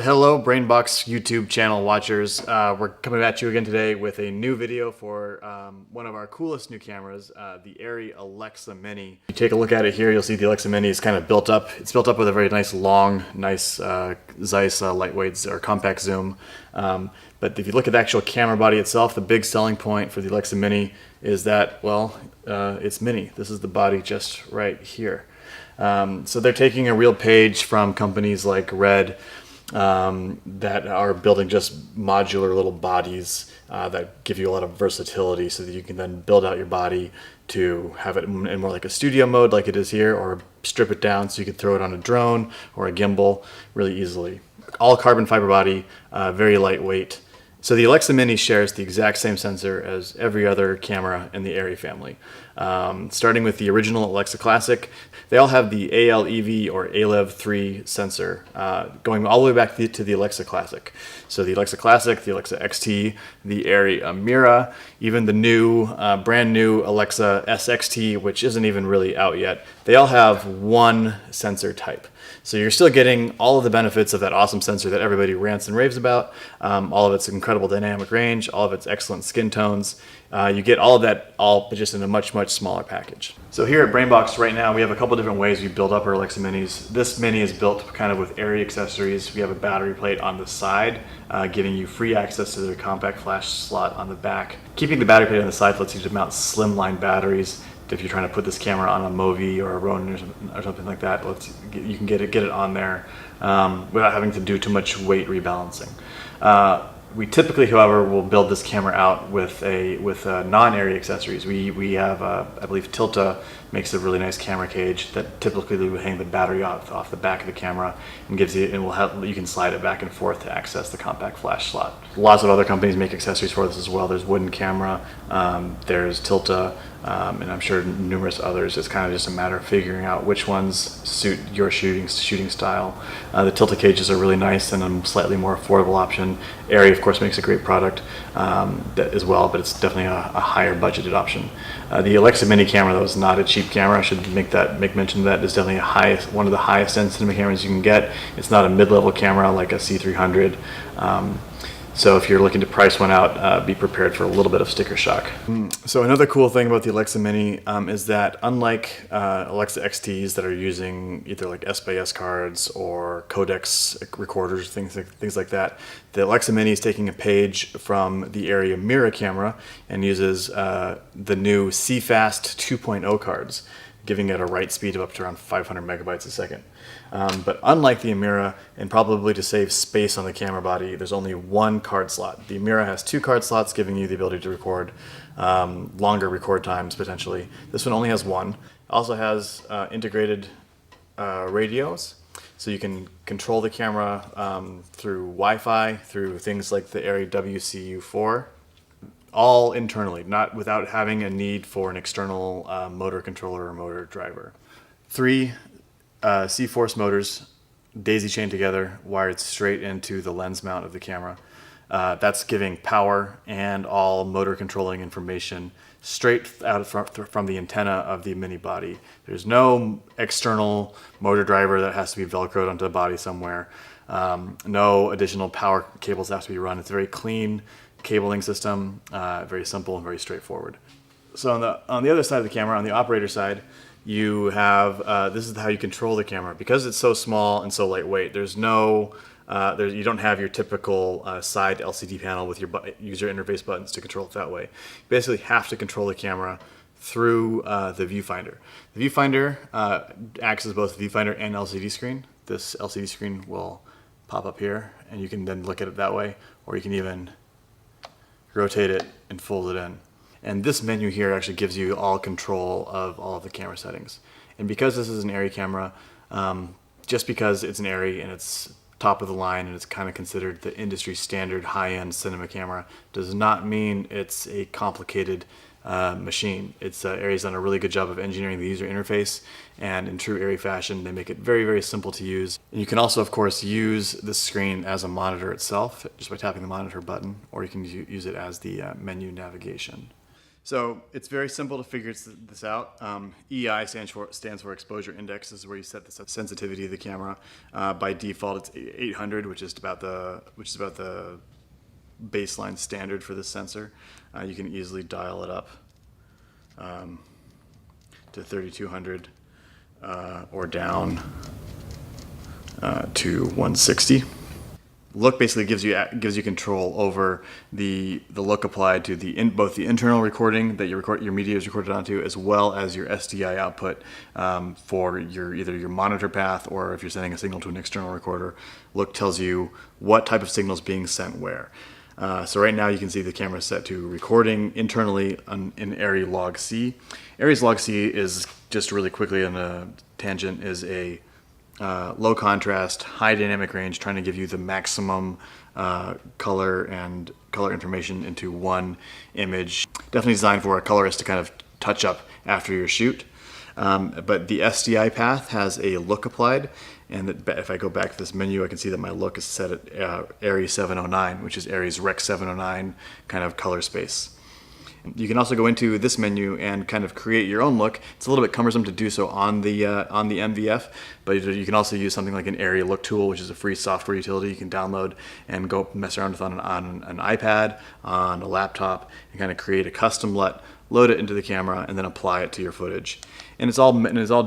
Hello, Brainbox YouTube channel watchers. We're coming at you again today with a new video for one of our coolest new cameras, the Arri Alexa Mini. You take a look at it here, you'll see the Alexa Mini is kind of built up. It's built up with a very nice long, Zeiss lightweight or compact zoom. But if you look at the actual camera body itself, the big selling point for the Alexa Mini is that, well, it's mini. This is the body just right here. So they're taking a real page from companies like Red, that are building just modular little bodies that give you a lot of versatility so that you can then build out your body to have it in more like a studio mode like it is here, or strip it down so you can throw it on a drone or a gimbal really easily. All carbon fiber body, very lightweight. So the Alexa Mini shares the exact same sensor as every other camera in the Arri family. Starting with the original Alexa Classic, they all have the ALEV or ALEV 3 sensor, going all the way back to the Alexa Classic. So the Alexa Classic, the Alexa XT, the Arri Amira, even the new, brand new Alexa SXT, which isn't even really out yet, they all have one sensor type. So you're still getting all of the benefits of that awesome sensor that everybody rants and raves about, all of its incredible dynamic range, all of its excellent skin tones. You get all of that, all just in a much smaller package. So here at Brainbox right now, we have a couple different ways we build up our Alexa Minis. This Mini is built kind of with Arri accessories. We have a battery plate on the side, giving you free access to the compact flash slot on the back. Keeping the battery plate on the side lets you to mount slimline batteries. If you're trying to put this camera on a Movi or a Ronin or something like that, you can get it on there without having to do too much weight rebalancing. We typically, however, will build this camera out with non-Arri accessories. We have, I believe, Tilta makes a really nice camera cage that typically we would hang the battery off the back of the camera and you can slide it back and forth to access the compact flash slot. Lots of other companies make accessories for this as well. There's Wooden Camera, there's Tilta, and I'm sure numerous others. It's kind of just a matter of figuring out which ones suit your shooting style. The Tilta cages are really nice and a slightly more affordable option. Arri, of course, makes a great product as well, but it's definitely a higher budgeted option. The Alexa Mini camera, though, is not a cheap camera. I should make mention of that. It's definitely one of the highest end cinema cameras you can get. It's not a mid-level camera like a C300. So if you're looking to price one out, be prepared for a little bit of sticker shock. So another cool thing about the Alexa Mini is that unlike Alexa XTs that are using either like S-by-S cards or codecs recorders, things like that, the Alexa Mini is taking a page from the Arri Amira camera and uses the new CFast 2.0 cards, giving it a write speed of up to around 500 megabytes a second. But unlike the Amira, and probably to save space on the camera body, there's only one card slot. The Amira has two card slots, giving you the ability to record longer record times potentially. This one only has one. Also has integrated radios, so you can control the camera through Wi-Fi, through things like the Arri WCU4. All internally, not without having a need for an external motor controller or motor driver. 3 C-Force motors daisy chained together, wired straight into the lens mount of the camera. That's giving power and all motor controlling information straight out from the antenna of the mini body. There's no external motor driver that has to be velcroed onto the body somewhere. No additional power cables have to be run. It's a very clean cabling system, very simple and very straightforward. So on the other side of the camera, on the operator side, you have this is how you control the camera. Because it's so small and so lightweight, you don't have your typical side LCD panel with your user interface buttons to control it that way. You basically have to control the camera through the viewfinder. The viewfinder acts as both viewfinder and LCD screen. This LCD screen will pop up here, and you can then look at it that way, or you can even rotate it and fold it in. And this menu here actually gives you all control of all of the camera settings. And because this is an Arri camera, just because it's an Arri and it's top of the line and it's kind of considered the industry standard high-end cinema camera, does not mean it's a complicated machine. Arri's done a really good job of engineering the user interface, and in true Arri fashion, they make it very simple to use. And you can also, of course, use the screen as a monitor itself just by tapping the monitor button, or you can use it as the menu navigation. So it's very simple to figure this out. EI stands for exposure index. This is where you set the sensitivity of the camera. By default, it's 800, which is about the baseline standard for this sensor. You can easily dial it up to 3200 or down to 160. Look basically gives you control over the look applied to both the internal recording that your media is recorded onto, as well as your SDI output for either your monitor path, or if you're sending a signal to an external recorder. Look tells you what type of signal is being sent where. So right now you can see the camera is set to recording internally in Arri log C. Arri's log C is, just really quickly on a tangent, is a low contrast, high dynamic range, trying to give you the maximum color information into one image. Definitely designed for a colorist to kind of touch up after your shoot. But the SDI path has a look applied, and if I go back to this menu, I can see that my look is set at Arri 709, which is Arri's Rec 709 kind of color space. You can also go into this menu and kind of create your own look. It's a little bit cumbersome to do so on the MVF, but you can also use something like an Arri Look Tool, which is a free software utility you can download and go mess around with on an iPad, on a laptop, and kind of create a custom LUT, load it into the camera, and then apply it to your footage. And it's all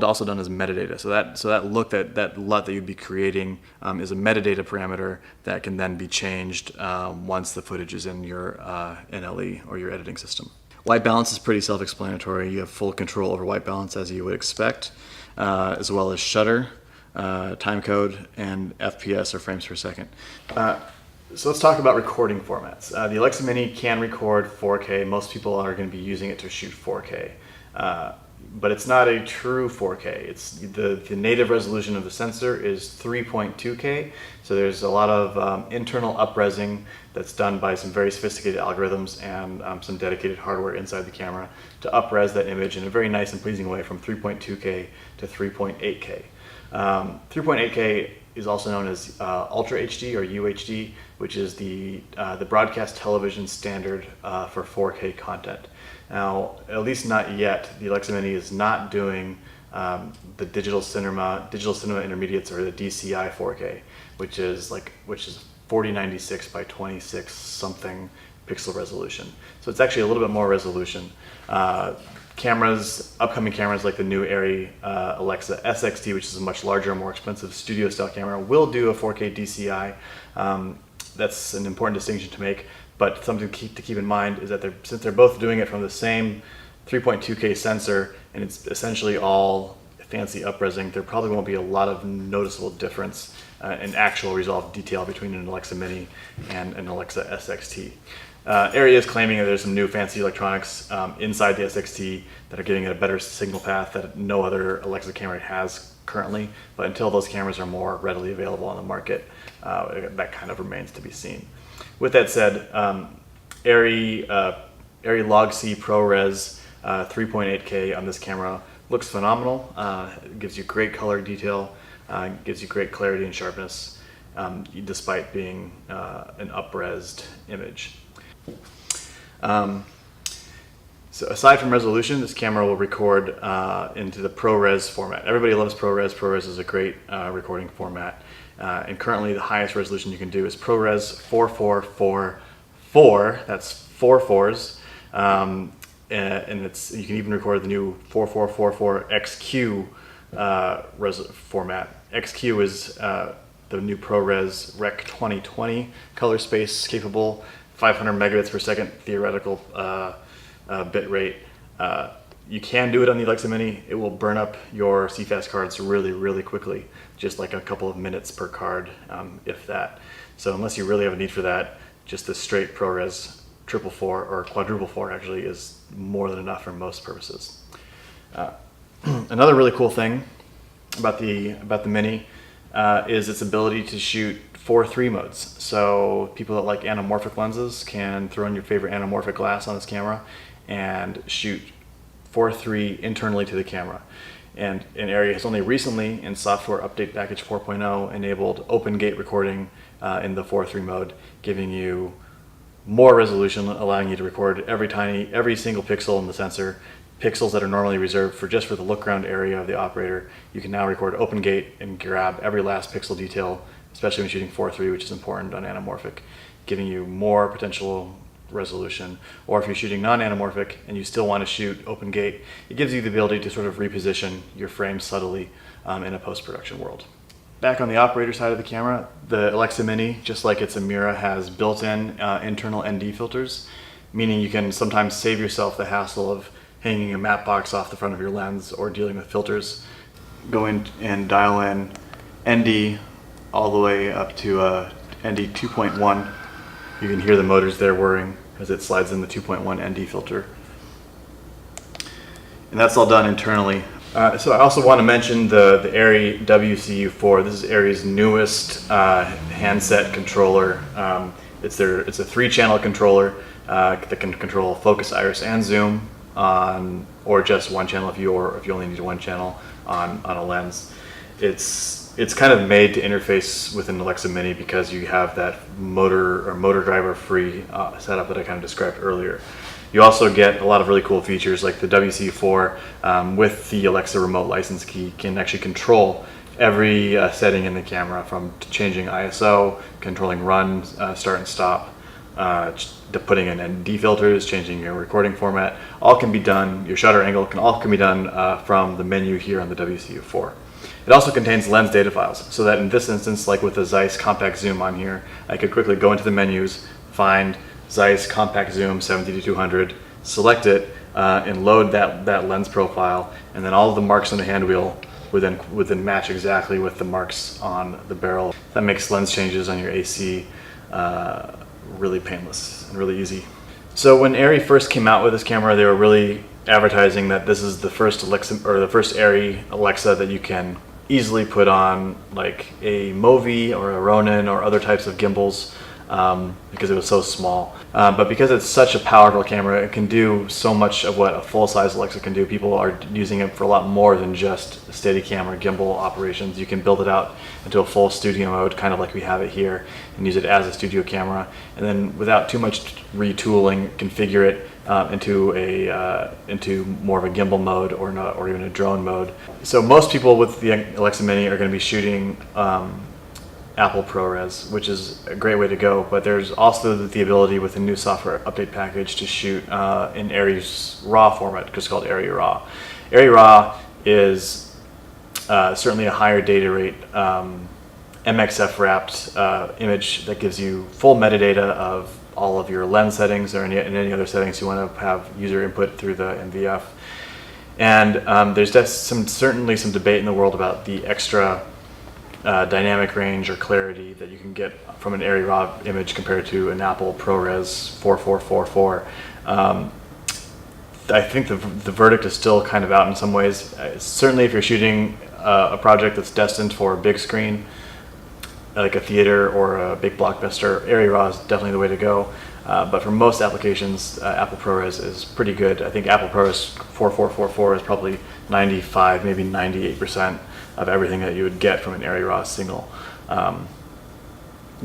also done as metadata. So that look, that LUT that you'd be creating is a metadata parameter that can then be changed once the footage is in your NLE or your editing system. White balance is pretty self-explanatory. You have full control over white balance, as you would expect, as well as shutter, time code, and FPS, or frames per second. So let's talk about recording formats. The Alexa Mini can record 4K. Most people are going to be using it to shoot 4K. But it's not a true 4K. It's the native resolution of the sensor is 3.2K. So there's a lot of internal upresing that's done by some very sophisticated algorithms and some dedicated hardware inside the camera to upres that image in a very nice and pleasing way from 3.2K to 3.8K. 3.8K is also known as Ultra HD or UHD, which is the broadcast television standard for 4K content. Now, at least not yet, the Alexa Mini is not doing the digital cinema intermediates, or the DCI 4K, which is 4096 by 26 something pixel resolution. So it's actually a little bit more resolution. Upcoming cameras like the new Arri Alexa SXT, which is a much larger, more expensive studio style camera, will do a 4K DCI. That's an important distinction to make, but something to keep in mind is that since they're both doing it from the same 3.2K sensor, and it's essentially all fancy upresing, there probably won't be a lot of noticeable difference in actual resolved detail between an Alexa Mini and an Alexa SXT. Arri is claiming that there's some new fancy electronics inside the SXT that are giving it a better signal path that no other Alexa camera has currently, but until those cameras are more readily available on the market, that kind of remains to be seen. With that said, Arri Log C ProRes 3.8K on this camera looks phenomenal. It gives you great color detail, gives you great clarity and sharpness, despite being an upresed image. So aside from resolution, this camera will record into the ProRes format. Everybody loves ProRes. ProRes is a great recording format. And currently the highest resolution you can do is ProRes 4444. That's 4 4s. And you can even record the new 4444 XQ format. XQ is the new ProRes Rec 2020 color space capable, 500 megabits per second theoretical bit rate. You can do it on the Alexa Mini. It will burn up your CFast cards really, really quickly, just like a couple of minutes per card, if that. So unless you really have a need for that, just the straight ProRes 444 or quadruple 4 actually is more than enough for most purposes. Another really cool thing about the Mini is its ability to shoot 4:3 modes. So people that like anamorphic lenses can throw in your favorite anamorphic glass on this camera and shoot 4:3 internally to the camera. And Arri has only recently, in software update package 4.0, enabled open gate recording in the 4:3 mode, giving you more resolution, allowing you to record every single pixel in the sensor. Pixels that are normally reserved for just for the look around area of the operator, you can now record open gate and grab every last pixel detail, especially when shooting 4:3, which is important on anamorphic, giving you more potential resolution. Or if you're shooting non-anamorphic and you still want to shoot open gate, it gives you the ability to sort of reposition your frame subtly in a post-production world. Back on the operator side of the camera, the Alexa Mini, just like its Amira, has built-in internal ND filters, meaning you can sometimes save yourself the hassle of hanging a matte box off the front of your lens or dealing with filters. Go in and dial in ND all the way up to ND 2.1. You can hear the motors there whirring as it slides in the 2.1 ND filter. And that's all done internally. So I also want to mention the Arri WCU4. This is Arri's newest handset controller. It's a 3-channel controller that can control focus, iris, and zoom on, or just one channel if you only need one channel on a lens. It's kind of made to interface with an Alexa Mini because you have that motor driver free setup that I kind of described earlier. You also get a lot of really cool features like the WC4 with the Alexa remote license key can actually control every setting in the camera, from changing ISO, controlling run, start and stop, to putting in ND filters, changing your recording format. All can be done, your shutter angle can be done from the menu here on the WCU4. It also contains lens data files, so that in this instance, like with the Zeiss compact zoom on here, I could quickly go into the menus, find Zeiss compact zoom 70-200, select it, and load that lens profile, and then all of the marks on the hand wheel would then match exactly with the marks on the barrel. That makes lens changes on your AC really painless and really easy. So when Arri first came out with this camera, they were really advertising that this is the first Arri Alexa that you can easily put on like a Movi or a Ronin or other types of gimbals, because it was so small. But because it's such a powerful camera, it can do so much of what a full-size Alexa can do. People are using it for a lot more than just Steadicam or gimbal operations. You can build it out into a full studio mode, kind of like we have it here, and use it as a studio camera. And then without too much retooling, configure it into more of a gimbal mode or even a drone mode. So most people with the Alexa Mini are going to be shooting Apple ProRes, which is a great way to go, but there's also the ability with a new software update package to shoot in Arri's RAW format, because it's called Arri RAW. Arri RAW is certainly a higher data rate MXF wrapped image that gives you full metadata of all of your lens settings or any other settings you want to have user input through the MVF. And there's just certainly some debate in the world about the extra dynamic range or clarity that you can get from an Arri RAW image compared to an Apple ProRes 4444. I think the verdict is still kind of out in some ways. Certainly if you're shooting a project that's destined for a big screen, like a theater or a big blockbuster, Arri RAW is definitely the way to go. But for most applications, Apple ProRes is pretty good. I think Apple ProRes 4444 is probably 95, maybe 98% of everything that you would get from an Arri RAW signal.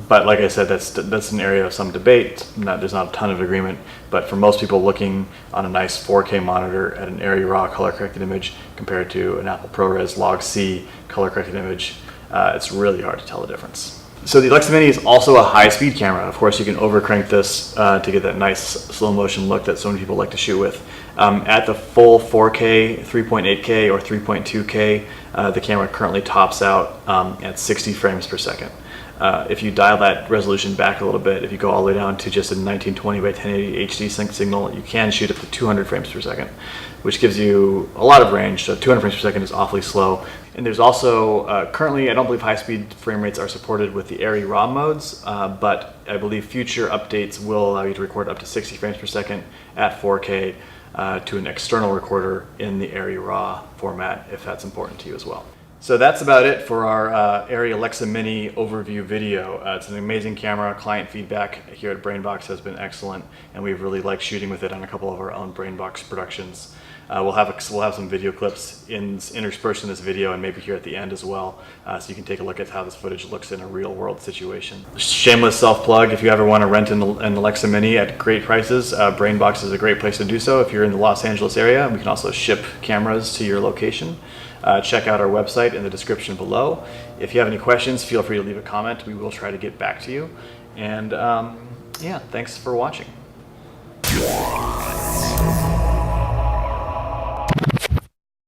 But like I said, that's an area of some debate. There's not a ton of agreement, but for most people looking on a nice 4K monitor at an Arri RAW color-corrected image compared to an Apple ProRes Log C color-corrected image, it's really hard to tell the difference. So the Alexa Mini is also a high-speed camera. Of course, you can overcrank this to get that nice slow-motion look that so many people like to shoot with. At the full 4K, 3.8K, or 3.2K, the camera currently tops out at 60 frames per second. If you dial that resolution back a little bit, if you go all the way down to just a 1920 by 1080 HD sync signal, you can shoot up to 200 frames per second, which gives you a lot of range. So 200 frames per second is awfully slow. And there's also, currently I don't believe high-speed frame rates are supported with the Arri RAW modes, but I believe future updates will allow you to record up to 60 frames per second at 4K to an external recorder in the Arri RAW format, if that's important to you as well. So that's about it for our Arri Alexa Mini overview video. It's an amazing camera. Client feedback here at BrainBox has been excellent, and we've really liked shooting with it on a couple of our own BrainBox productions. We'll have some video clips interspersed in this video and maybe here at the end as well, so you can take a look at how this footage looks in a real world situation. Shameless self-plug, if you ever want to rent an Alexa Mini at great prices, Brainbox is a great place to do so if you're in the Los Angeles area. We can also ship cameras to your location. Check out our website in the description below. If you have any questions, feel free to leave a comment. We will try to get back to you. And yeah, thanks for watching.